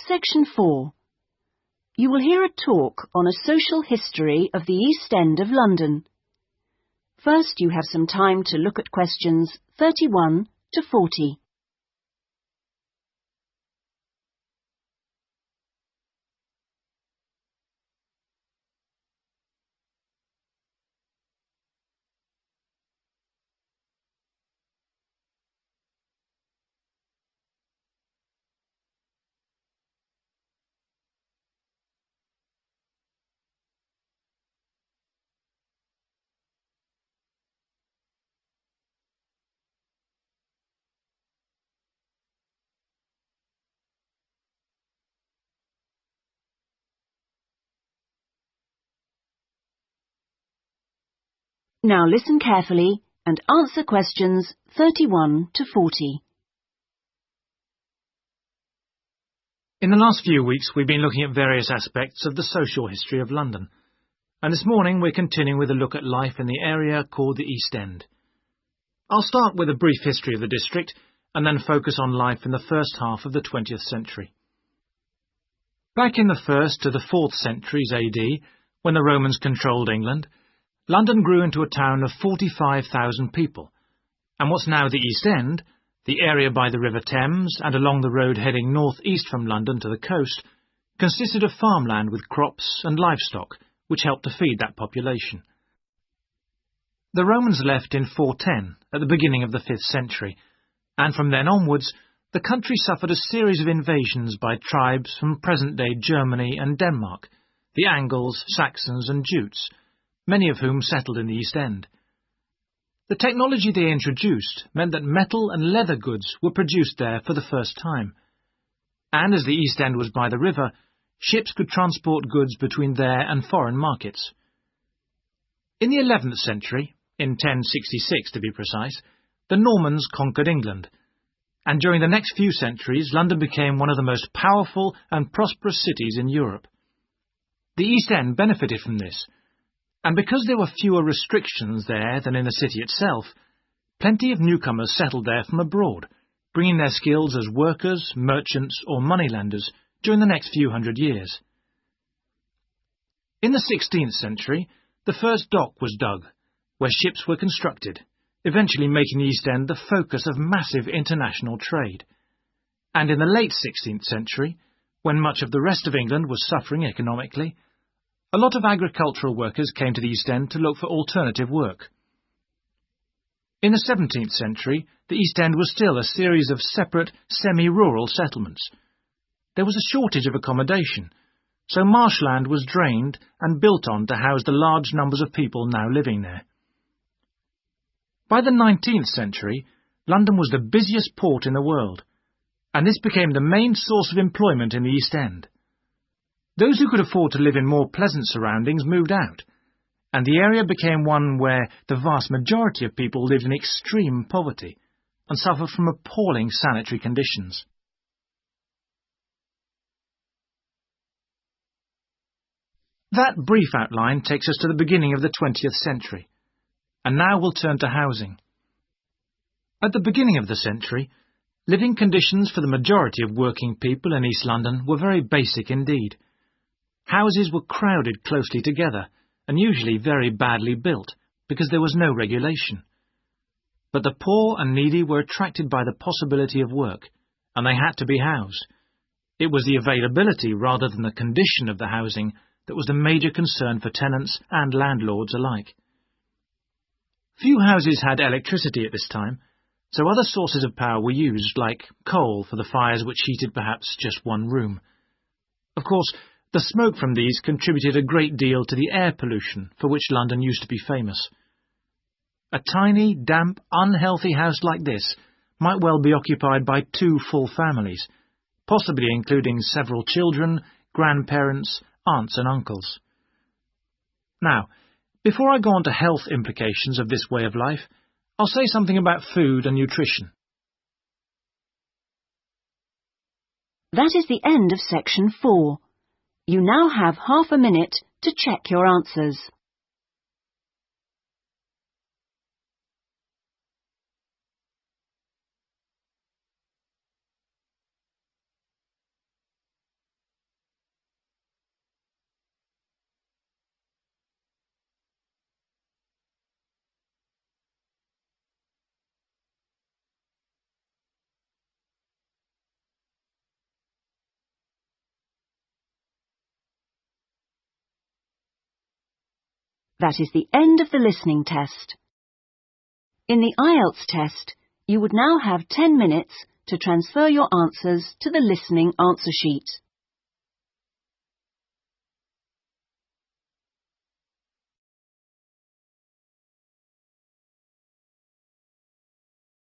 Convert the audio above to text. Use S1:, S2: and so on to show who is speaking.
S1: Section 4. You will hear a talk on a social history of the East End of London. First, you have some time to look at questions 31 to 40. Now listen carefully and answer questions 31 to 40.
S2: In the last few weeks, we've been looking at various aspects of the social history of London, and this morning we're continuing with a look at life in the area called the East End. I'll start with a brief history of the district and then focus on life in the first half of the 20th century. Back in the 1st to the 4th centuries AD, when the Romans controlled England, London grew into a town of 45,000 people, and what's now the East End, the area by the River Thames and along the road heading north-east from London to the coast, consisted of farmland with crops and livestock, which helped to feed that population. The Romans left in 410, at the beginning of the 5th century, and from then onwards, the country suffered a series of invasions by tribes from present-day Germany and Denmark, the Angles, Saxons and Jutes, many of whom settled in the East End. The technology they introduced meant that metal and leather goods were produced there for the first time, and as the East End was by the river, ships could transport goods between there and foreign markets. In the 11th century, in 1066 to be precise, the Normans conquered England, and during the next few centuries London became one of the most powerful and prosperous cities in Europe. The East End benefited from this, and because there were fewer restrictions there than in the city itself, plenty of newcomers settled there from abroad, bringing their skills as workers, merchants or moneylenders during the next few hundred years. In the 16th century, the first dock was dug, where ships were constructed, eventually making the East End the focus of massive international trade. And in the late 16th century, when much of the rest of England was suffering economically, a lot of agricultural workers came to the East End to look for alternative work. In the 17th century, the East End was still a series of separate, semi-rural settlements. There was a shortage of accommodation, so marshland was drained and built on to house the large numbers of people now living there. By the 19th century, London was the busiest port in the world, and this became the main source of employment in the East End. Those who could afford to live in more pleasant surroundings moved out, and the area became one where the vast majority of people lived in extreme poverty and suffered from appalling sanitary conditions. That brief outline takes us to the beginning of the 20th century, and now we'll turn to housing. At the beginning of the century, living conditions for the majority of working people in East London were very basic indeed. Houses were crowded closely together and usually very badly built because there was no regulation. But the poor and needy were attracted by the possibility of work, and they had to be housed. It was the availability rather than the condition of the housing that was the major concern for tenants and landlords alike. Few houses had electricity at this time, so other sources of power were used, like coal for the fires which heated perhaps just one room. Of course, the smoke from these contributed a great deal to the air pollution for which London used to be famous. A tiny, damp, unhealthy house like this might well be occupied by 2 full families, possibly including several children, grandparents, aunts and uncles. Now, before I go on to health implications of this way of life, I'll say something about food and nutrition.
S1: That is the end of section 4. You now have half a minute to check your answers. That is the end of the listening test. In the IELTS test, you would now have 10 minutes to transfer your answers to the listening answer sheet.